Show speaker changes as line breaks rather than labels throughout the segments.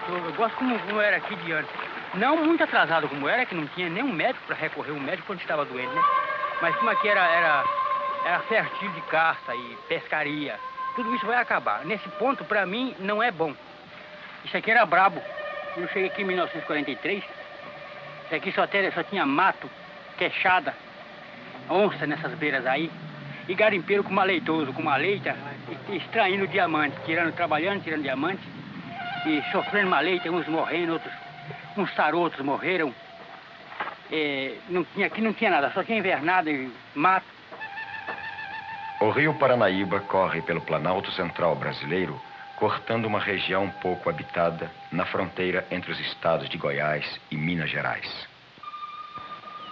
Eu gosto como era aqui de antes. Não muito atrasado como era, que não tinha nenhum médico para recorrer ao médico quando estava doente, né? Mas como aqui era fértil de caça e pescaria, tudo isso vai acabar. Nesse ponto, para mim, não é bom. Isso aqui era brabo. Eu cheguei aqui em 1943, isso aqui só tinha mato, queixada, onça nessas beiras aí, e garimpeiro com maleitoso, com maleita, extraindo diamante, trabalhando, tirando diamante, e sofrendo maleita, uns morrendo, outros, uns sarotos morreram. Aqui não tinha nada, só tinha invernada e mato.
O rio Paranaíba corre pelo Planalto Central brasileiro, cortando uma região pouco habitada na fronteira entre os estados de Goiás e Minas Gerais.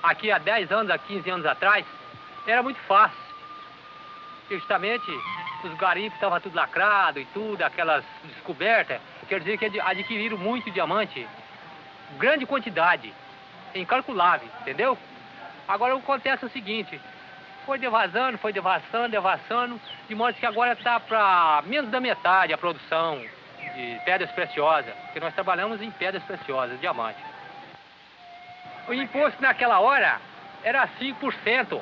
Aqui há 10 anos, há 15 anos atrás, era muito fácil. Justamente, os garimpos estavam tudo lacrado e tudo, aquelas descobertas, quer dizer que adquiriram muito diamante, grande quantidade, incalculável, entendeu? Agora acontece o seguinte, foi devassando, de modo que agora está para menos da metade a produção de pedras preciosas, porque nós trabalhamos em pedras preciosas, diamante. O imposto naquela hora era 5%.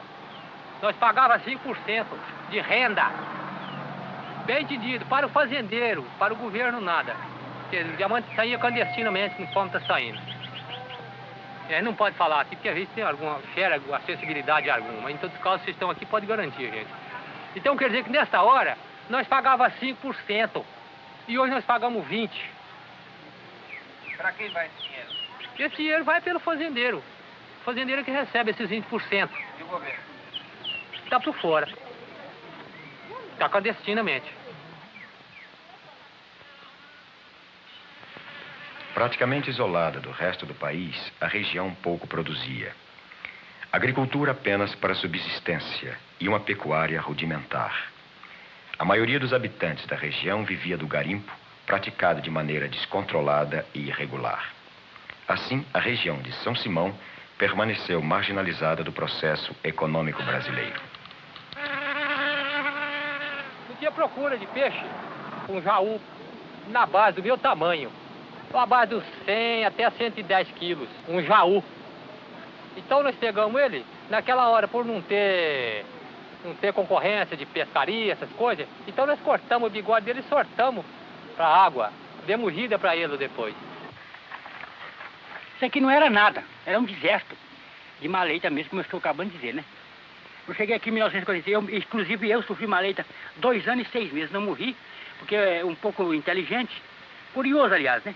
Nós pagávamos 5% de renda. Bem entendido, para o fazendeiro, para o governo nada. Porque o diamante saía clandestinamente, conforme está saindo. Não pode falar aqui, porque às vezes tem alguma acessibilidade alguma. Em todos os casos, vocês estão aqui, pode garantir, gente. Então, quer dizer que nesta hora, nós pagávamos 5%. E hoje nós pagamos 20%.
Para quem vai esse dinheiro?
Esse dinheiro vai pelo fazendeiro. O fazendeiro que recebe esses 20%.
E o governo?
Está por fora. Está clandestinamente.
Praticamente isolada do resto do país, a região pouco produzia. Agricultura apenas para subsistência e uma pecuária rudimentar. A maioria dos habitantes da região vivia do garimpo, praticado de maneira descontrolada e irregular. Assim, a região de São Simão permaneceu marginalizada do processo econômico brasileiro.
Não tinha procura de peixe com jaú na base do meu tamanho. A base dos 100 até 110 quilos, um jaú. Então nós pegamos ele, naquela hora, por não ter concorrência de pescaria, essas coisas, então nós cortamos o bigode dele e sortamos para a água. Demos vida para ele depois.
Isso aqui não era nada, era um deserto de maleita mesmo, como eu estou acabando de dizer, né? Eu cheguei aqui em 1946, inclusive eu sofri maleita 2 anos e 6 meses, não morri, porque é um pouco inteligente, curioso, aliás, né?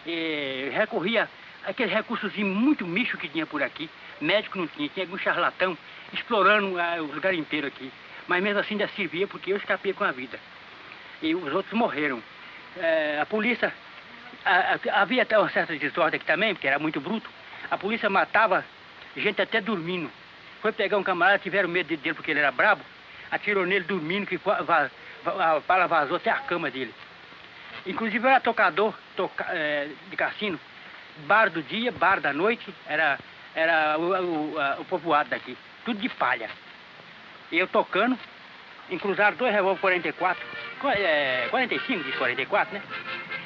E recorria àqueles recursos muito micho que tinha por aqui. Médico não tinha, tinha algum charlatão explorando os garimpeiros aqui. Mas mesmo assim ainda servia porque eu escapei com a vida. E os outros morreram. A polícia, havia até uma certa desordem aqui também, porque era muito bruto. A polícia matava gente até dormindo. Foi pegar um camarada, tiveram medo dele porque ele era brabo, atirou nele dormindo, que a bala vazou até a cama dele. Inclusive eu era tocador de cassino, bar do dia, bar da noite, era o povoado daqui, tudo de palha. E eu tocando, encruzaram 2 revólver 44, 45 de 44, né?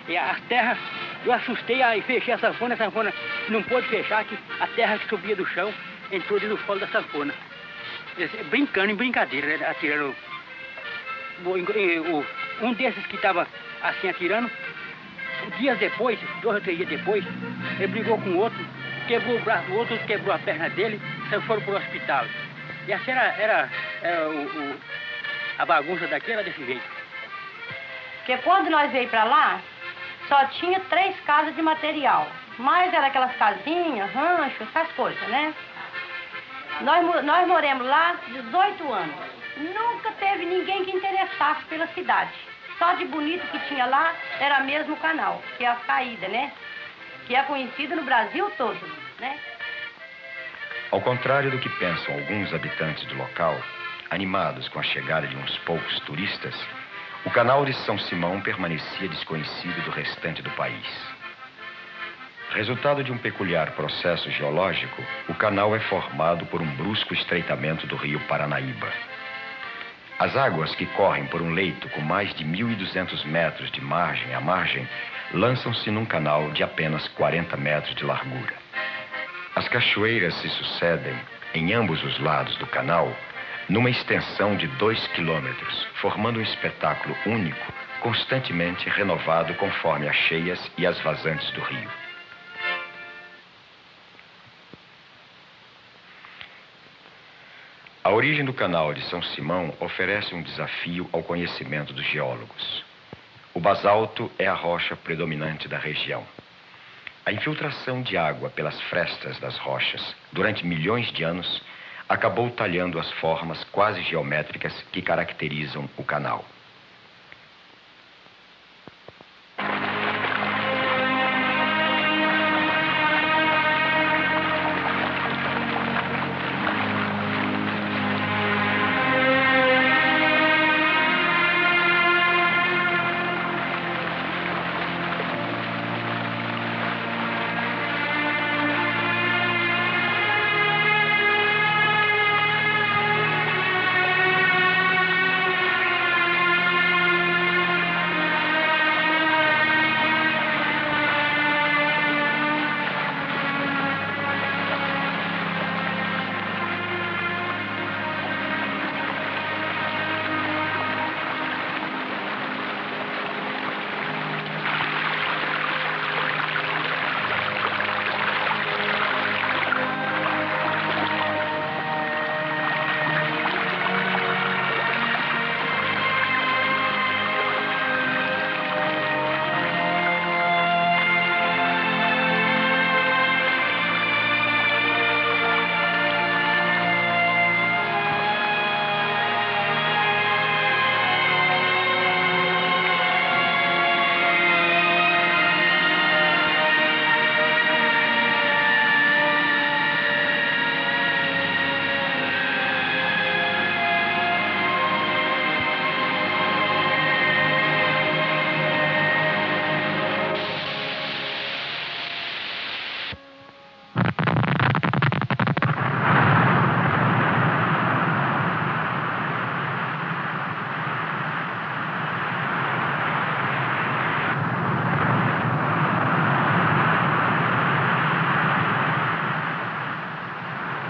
E as terras, eu assustei e fechei a sanfona não pôde fechar, que a terra que subia do chão entrou dentro do folo da sanfona. Brincando, em brincadeira, né? Atirando. Um desses que estava assim atirando, dias depois, 2 ou 3 dias depois, ele brigou com o outro, quebrou o braço do outro quebrou a perna dele, e foram para o hospital. E assim a bagunça daqui era desse jeito.
Porque quando nós veio para lá, só tinha 3 casas de material, mas era aquelas casinhas, rancho, essas coisas, né? Nós moramos lá 18 anos. Nunca teve ninguém que interessasse pela cidade. Só de bonito que tinha lá era mesmo o canal, que é a saída, né? Que é conhecido no Brasil todo, né?
Ao contrário do que pensam alguns habitantes do local, animados com a chegada de uns poucos turistas, o canal de São Simão permanecia desconhecido do restante do país. Resultado de um peculiar processo geológico, o canal é formado por um brusco estreitamento do rio Paranaíba. As águas que correm por um leito com mais de 1.200 metros de margem a margem lançam-se num canal de apenas 40 metros de largura. As cachoeiras se sucedem em ambos os lados do canal numa extensão de 2 quilômetros, formando um espetáculo único, constantemente renovado conforme as cheias e as vazantes do rio. A origem do canal de São Simão oferece um desafio ao conhecimento dos geólogos. O basalto é a rocha predominante da região. A infiltração de água pelas frestas das rochas durante milhões de anos acabou talhando as formas quase geométricas que caracterizam o canal.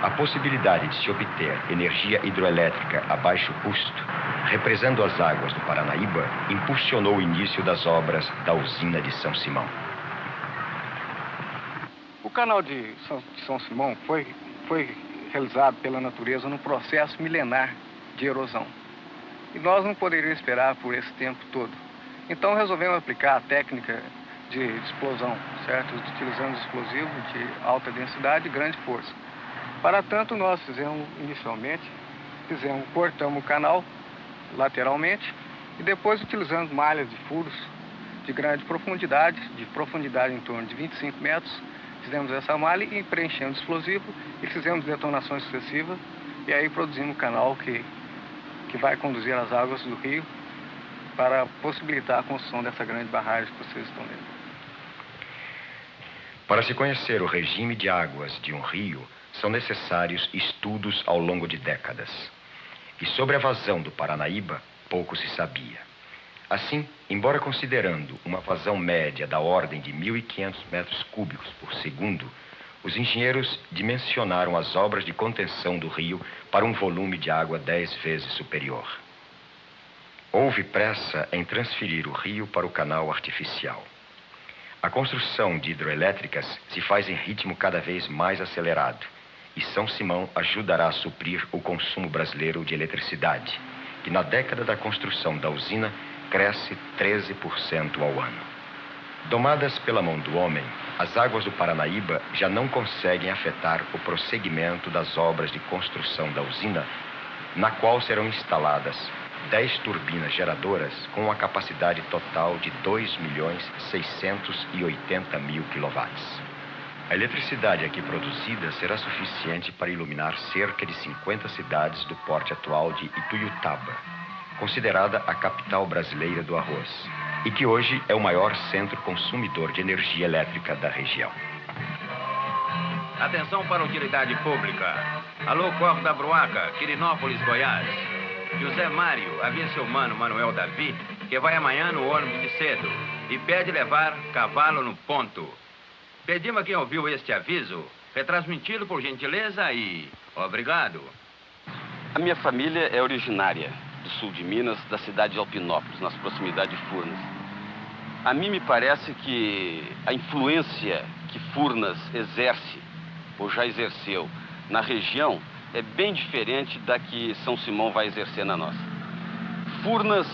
A possibilidade de se obter energia hidroelétrica a baixo custo, represando as águas do Paranaíba, impulsionou o início das obras da usina de São Simão.
O canal de São Simão foi realizado pela natureza num processo milenar de erosão. E nós não poderíamos esperar por esse tempo todo. Então resolvemos aplicar a técnica de explosão, certo? Utilizando explosivo de alta densidade e grande força. Para tanto, nós cortamos o canal lateralmente e depois utilizando malhas de furos de grande profundidade em torno de 25 metros, fizemos essa malha e preenchemos explosivo e fizemos detonações sucessivas e aí produzimos um canal que vai conduzir as águas do rio para possibilitar a construção dessa grande barragem que vocês estão vendo.
Para se conhecer o regime de águas de um rio, são necessários estudos ao longo de décadas. E sobre a vazão do Paranaíba, pouco se sabia. Assim, embora considerando uma vazão média da ordem de 1.500 metros cúbicos por segundo, os engenheiros dimensionaram as obras de contenção do rio para um volume de água 10 vezes superior. Houve pressa em transferir o rio para o canal artificial. A construção de hidroelétricas se faz em ritmo cada vez mais acelerado, e São Simão ajudará a suprir o consumo brasileiro de eletricidade, que na década da construção da usina cresce 13% ao ano. Domadas pela mão do homem, as águas do Paranaíba já não conseguem afetar o prosseguimento das obras de construção da usina, na qual serão instaladas 10 turbinas geradoras com uma capacidade total de 2.680.000 kW. A eletricidade aqui produzida será suficiente para iluminar cerca de 50 cidades do porte atual de Ituiutaba, considerada a capital brasileira do arroz, e que hoje é o maior centro consumidor de energia elétrica da região.
Atenção para a utilidade pública. Alô, Corpo da Bruaca, Quirinópolis, Goiás. José Mário avisa seu mano Manuel Davi que vai amanhã no ônibus de cedo e pede levar cavalo no ponto. Pedimos a quem ouviu este aviso retransmiti-lo por gentileza e obrigado.
A minha família é originária do sul de Minas, da cidade de Alpinópolis, nas proximidades de Furnas. A mim me parece que a influência que Furnas exerce, ou já exerceu, na região, é bem diferente da que São Simão vai exercer na nossa. Furnas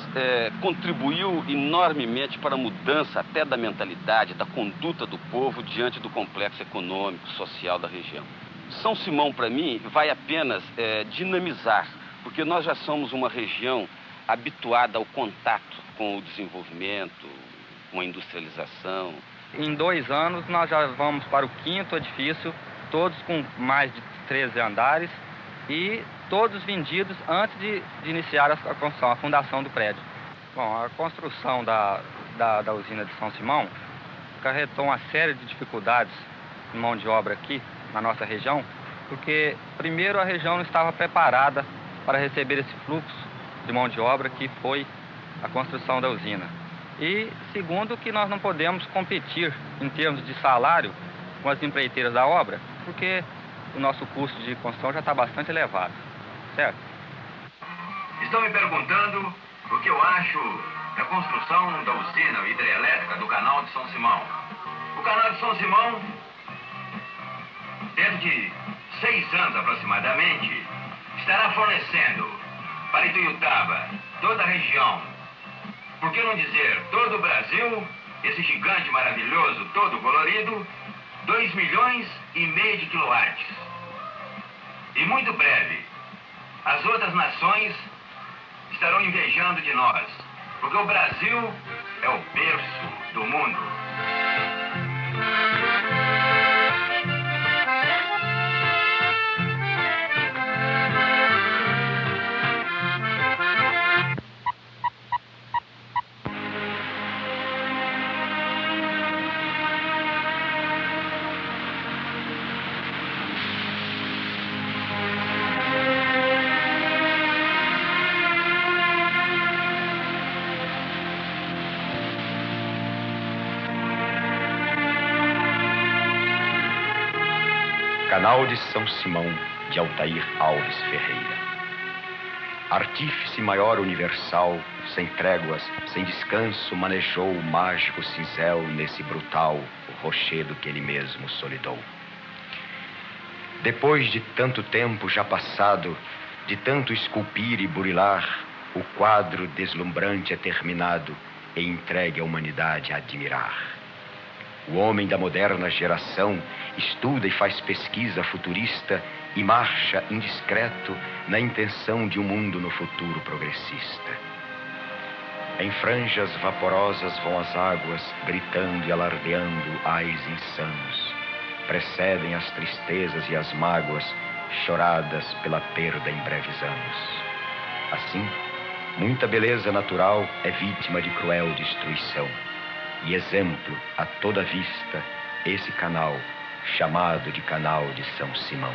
contribuiu enormemente para a mudança até da mentalidade, da conduta do povo diante do complexo econômico, social da região. São Simão, para mim, vai apenas dinamizar, porque nós já somos uma região habituada ao contato com o desenvolvimento, com a industrialização.
Em 2 anos, nós já vamos para o 5º edifício, todos com mais de 13 andares e todos vendidos antes de iniciar a construção, a fundação do prédio. Bom, a construção da usina de São Simão acarretou uma série de dificuldades de mão de obra aqui na nossa região, porque, primeiro, a região não estava preparada para receber esse fluxo de mão de obra que foi a construção da usina. E, segundo, que nós não podemos competir em termos de salário com as empreiteiras da obra, porque o nosso custo de construção já está bastante elevado, certo?
Estão me perguntando o que eu acho da construção da usina hidrelétrica do canal de São Simão. O canal de São Simão, dentro de 6 anos aproximadamente, estará fornecendo para Ituiutaba, toda a região, por que não dizer todo o Brasil, esse gigante maravilhoso, todo colorido, 2,5 milhões de quilowatts. E muito breve, as outras nações estarão invejando de nós, porque o Brasil é o berço do mundo.
Canal de São Simão, de Altair Alves Ferreira. Artífice maior universal, sem tréguas, sem descanso, manejou o mágico cinzel nesse brutal rochedo que ele mesmo solidou. Depois de tanto tempo já passado, de tanto esculpir e burilar, o quadro deslumbrante é terminado e entregue à humanidade a admirar. O homem da moderna geração estuda e faz pesquisa futurista e marcha indiscreto na intenção de um mundo no futuro progressista. Em franjas vaporosas vão as águas, gritando e alardeando ais insanos. Precedem as tristezas e as mágoas, choradas pela perda em breves anos. Assim, muita beleza natural é vítima de cruel destruição. E exemplo a toda vista, esse canal, chamado de Canal de São Simão.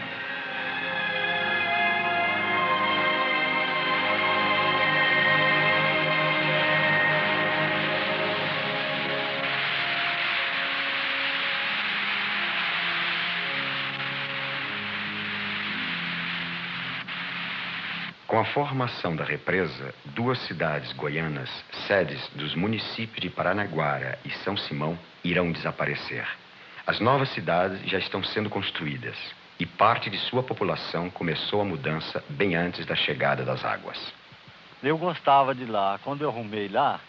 Com a formação da represa, 2 cidades goianas, sedes dos municípios de Paranaguara e São Simão, irão desaparecer. As novas cidades já estão sendo construídas e parte de sua população começou a mudança bem antes da chegada das águas.
Eu gostava de lá. Quando eu arrumei lá,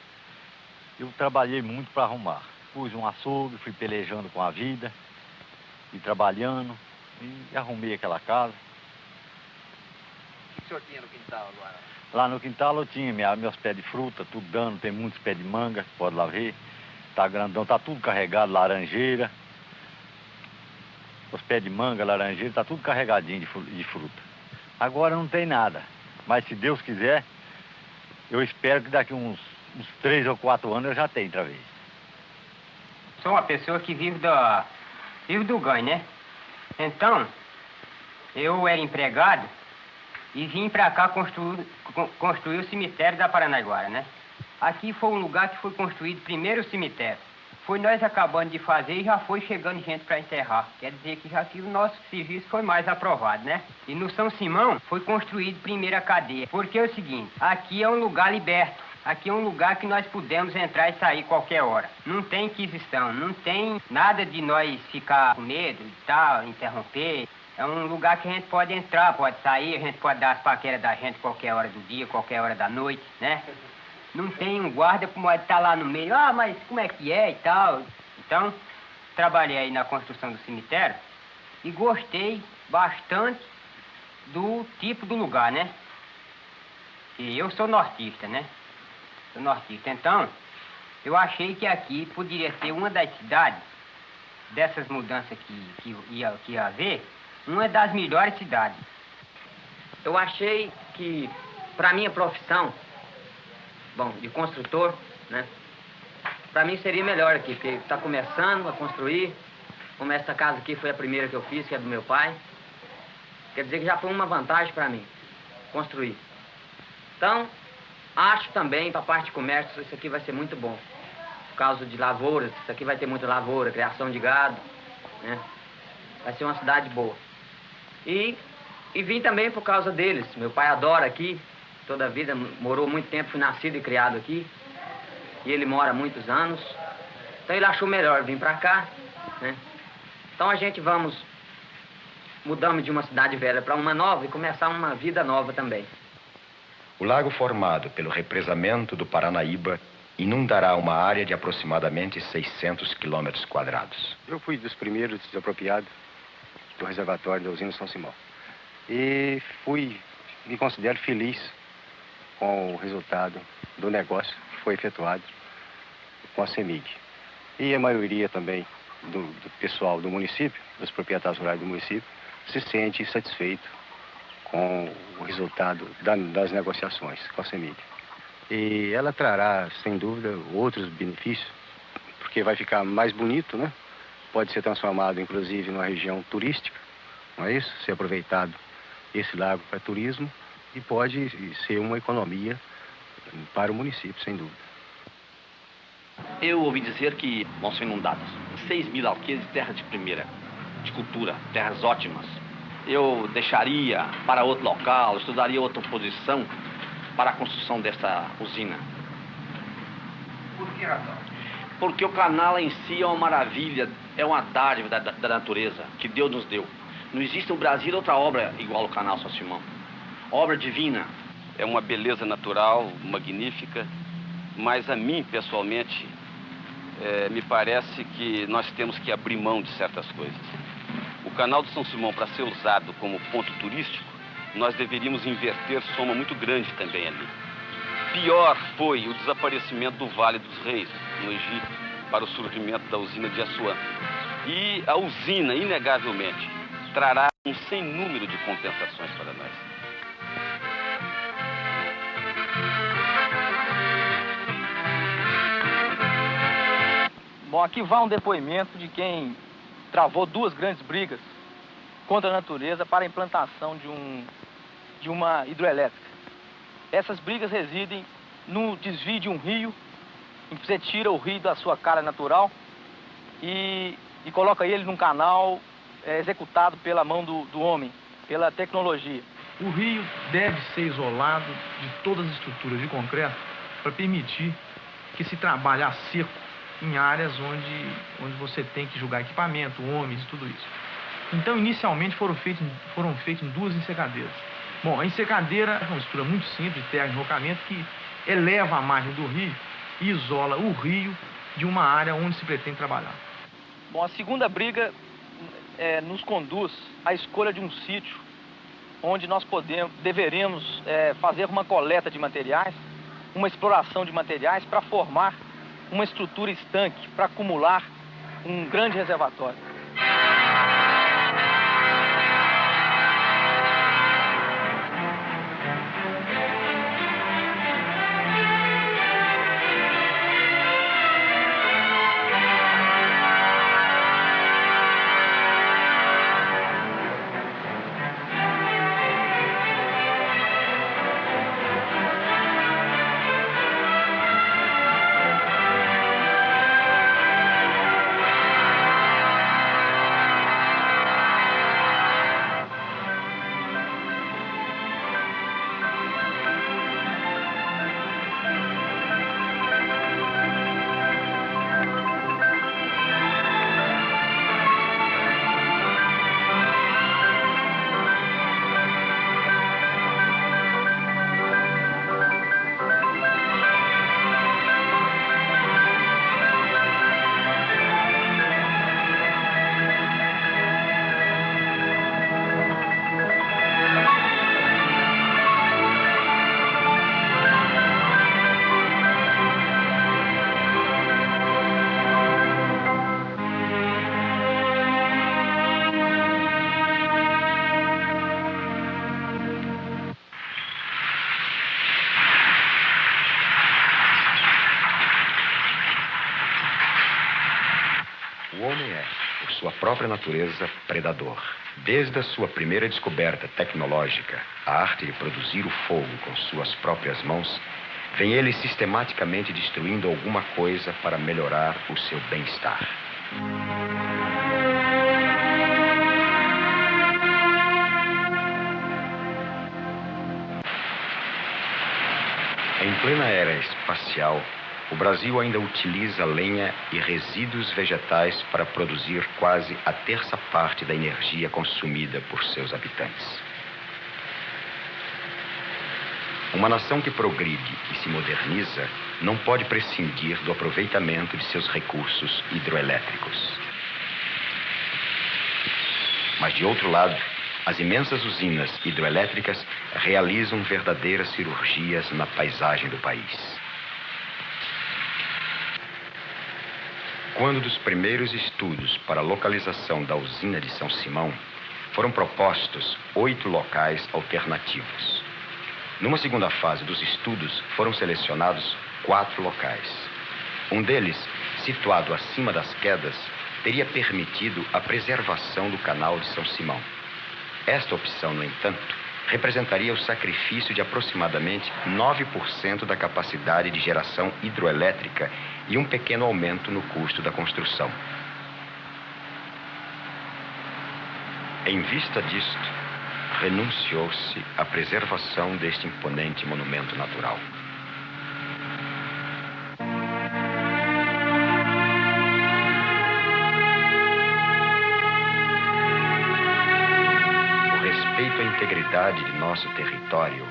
eu trabalhei muito para arrumar. Pus um açougue, fui pelejando com a vida, e trabalhando, e arrumei aquela casa.
O que o senhor tinha no quintal agora?
Lá no quintal eu tinha meus pés de fruta, tudo dando, tem muitos pés de manga, pode lá ver. Tá grandão, tá tudo carregado, laranjeira. Os pés de manga, laranjeira, tá tudo carregadinho de fruta. Agora não tem nada, mas se Deus quiser, eu espero que daqui uns 3 ou 4 anos eu já tenho outra vez.
Sou uma pessoa que vive do ganho, né? Então, eu era empregado
e vim para cá construir o cemitério da Paranaiguara, né? Aqui foi um lugar que foi construído primeiro o cemitério. Foi nós acabando de fazer e já foi chegando gente para enterrar. Quer dizer que já que o nosso serviço foi mais aprovado, né? E no São Simão foi construído primeiro a cadeia. Porque é o seguinte, aqui é um lugar liberto. Aqui é um lugar que nós podemos entrar e sair qualquer hora. Não tem inquisição, não tem nada de nós ficar com medo e tal, interromper. É um lugar que a gente pode entrar, pode sair, a gente pode dar as paqueras da gente qualquer hora do dia, qualquer hora da noite, né? Não tem um guarda que pode estar lá no meio, mas como é que é e tal. Então, trabalhei aí na construção do cemitério e gostei bastante do tipo do lugar, né? E eu sou nortista, né? Sou nortista. Então, eu achei que aqui poderia ser uma das cidades, dessas mudanças que ia haver, uma das melhores cidades.
Eu achei que, para minha profissão, bom, de construtor, né? Para mim seria melhor aqui, porque está começando a construir. Como essa casa aqui foi a primeira que eu fiz, que é do meu pai. Quer dizer que já foi uma vantagem para mim, construir. Então, acho também, para a parte de comércio, isso aqui vai ser muito bom. Por causa de lavouras, isso aqui vai ter muita lavoura, criação de gado, né? Vai ser uma cidade boa. E vim também por causa deles. Meu pai adora aqui, toda a vida, morou muito tempo, fui nascido e criado aqui. E ele mora há muitos anos. Então ele achou melhor vir para cá, né? Então a gente mudamos de uma cidade velha para uma nova e começar uma vida nova também.
O lago formado pelo represamento do Paranaíba inundará uma área de aproximadamente 600 quilômetros quadrados.
Eu fui dos primeiros desapropriados do reservatório da usina São Simão. E me considero feliz com o resultado do negócio que foi efetuado com a CEMIG. E a maioria também do pessoal do município, dos proprietários rurais do município, se sente satisfeito com o resultado das negociações com a CEMIG. E ela trará, sem dúvida, outros benefícios, porque vai ficar mais bonito, né? Pode ser transformado, inclusive, numa região turística, não é isso? Ser aproveitado esse lago para turismo e pode ser uma economia para o município, sem dúvida.
Eu ouvi dizer que vão ser inundadas 6.000 alqueires de terra de primeira, de cultura, terras ótimas. Eu deixaria para outro local, estudaria outra posição para a construção dessa usina.
Por que razão?
Porque o canal em si é uma maravilha, é uma dádiva da natureza que Deus nos deu. Não existe no Brasil outra obra igual ao canal São Simão. Obra divina. É uma beleza natural, magnífica, mas a mim, pessoalmente, me parece que nós temos que abrir mão de certas coisas. O canal de São Simão, para ser usado como ponto turístico, nós deveríamos inverter soma muito grande também ali. Pior foi o desaparecimento do Vale dos Reis, no Egito, para o surgimento da usina de Assuã. E a usina, inegavelmente, trará um sem número de compensações para nós.
Bom, aqui vai um depoimento de quem travou duas grandes brigas contra a natureza para a implantação de uma hidroelétrica. Essas brigas residem no desvio de um rio, em que você tira o rio da sua cara natural e coloca ele num canal executado pela mão do homem, pela tecnologia.
O rio deve ser isolado de todas as estruturas de concreto para permitir que se trabalhe a seco em áreas onde você tem que jogar equipamento, homens e tudo isso. Então, inicialmente foram feitas duas ensecadeiras. Bom, a ensecadeira é uma estrutura muito simples de terra e enrocamento que eleva a margem do rio e isola o rio de uma área onde se pretende trabalhar.
Bom, a segunda briga nos conduz à escolha de um sítio onde nós deveremos fazer uma coleta de materiais, uma exploração de materiais para formar uma estrutura estanque, para acumular um grande reservatório.
própria natureza predador. Desde a sua primeira descoberta tecnológica, a arte de produzir o fogo com suas próprias mãos, vem ele sistematicamente destruindo alguma coisa para melhorar o seu bem-estar. Em plena era espacial, o Brasil ainda utiliza lenha e resíduos vegetais para produzir quase a terça parte da energia consumida por seus habitantes. Uma nação que progride e se moderniza não pode prescindir do aproveitamento de seus recursos hidroelétricos. Mas, de outro lado, as imensas usinas hidroelétricas realizam verdadeiras cirurgias na paisagem do país. Quando dos primeiros estudos para a localização da usina de São Simão, foram propostos 8 locais alternativos. Numa segunda fase dos estudos, foram selecionados 4 locais. Um deles, situado acima das quedas, teria permitido a preservação do canal de São Simão. Esta opção, no entanto, representaria o sacrifício de aproximadamente 9% da capacidade de geração hidroelétrica e um pequeno aumento no custo da construção. Em vista disto, renunciou-se à preservação deste imponente monumento natural. A integridade de nosso território,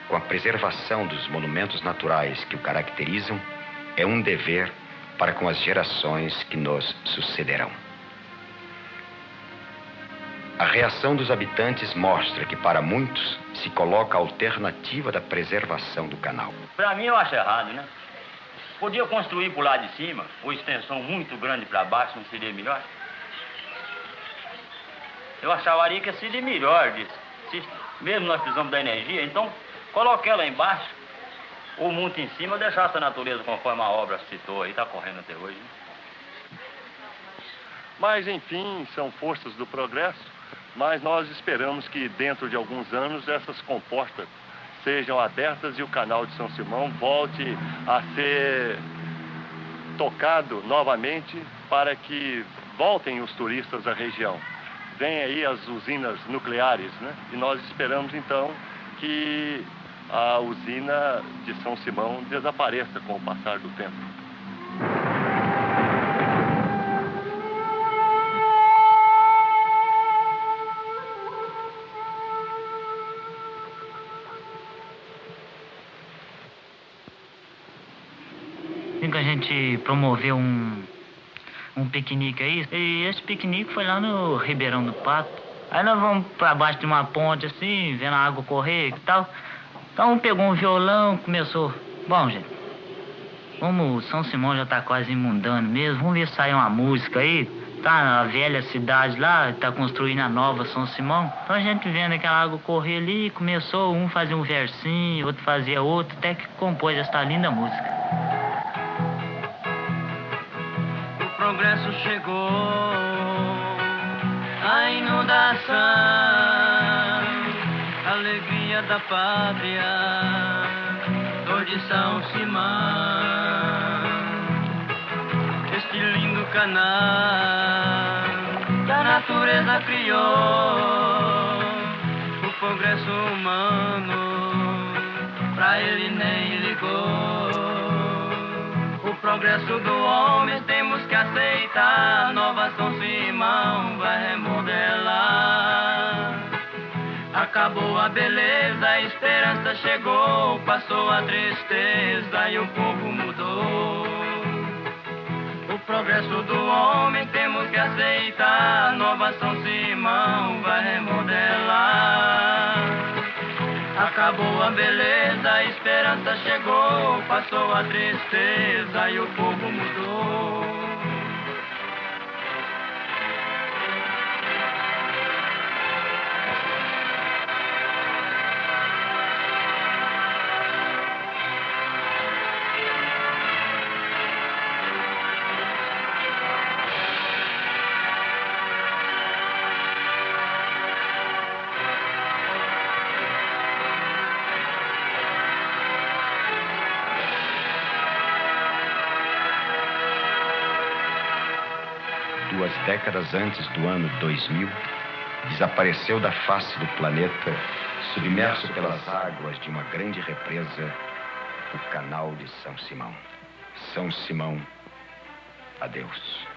com a preservação dos monumentos naturais que o caracterizam, é um dever para com as gerações que nos sucederão. A reação dos habitantes mostra que, para muitos, se coloca a alternativa da preservação do canal.
Para mim, eu acho errado, né? Podia construir por lá de cima, ou extensão muito grande para baixo, não seria melhor? Eu acharia que seria melhor disso. Mesmo nós precisamos da energia, então coloque ela embaixo, ou muito em cima, deixar essa natureza conforme a obra citou aí, está correndo até hoje. Né?
Mas, enfim, são forças do progresso, mas nós esperamos que dentro de alguns anos essas comportas sejam abertas e o canal de São Simão volte a ser tocado novamente para que voltem os turistas à região. Vem aí as usinas nucleares, né? E nós esperamos, então, que a usina de São Simão desapareça com o passar do tempo.
Tem que a gente promoveu um piquenique aí, e esse piquenique foi lá no Ribeirão do Pato. Aí nós vamos pra baixo de uma ponte assim, vendo a água correr e tal. Então pegou um violão, começou. Bom, gente, como São Simão já tá quase imundando mesmo, vamos ver se sai uma música aí. Tá na velha cidade lá, tá construindo a nova São Simão. Então a gente vendo aquela água correr ali, começou, um fazia um versinho, outro fazia outro, até que compôs essa linda música.
O progresso chegou, a inundação, alegria da pátria, dor de São Simão. Este lindo canal que a natureza criou, o progresso humano pra ele nem ligou. O progresso do homem temos que aceitar, nova São Simão vai remodelar. Acabou a beleza, a esperança chegou, passou a tristeza e o povo mudou. O progresso do homem temos que aceitar, nova São Simão vai remodelar. Acabou a beleza, a esperança chegou, passou a tristeza e o povo mudou.
décadas antes do ano 2000, desapareceu da face do planeta, submerso pelas águas de uma grande represa, o Canal de São Simão. São Simão, adeus.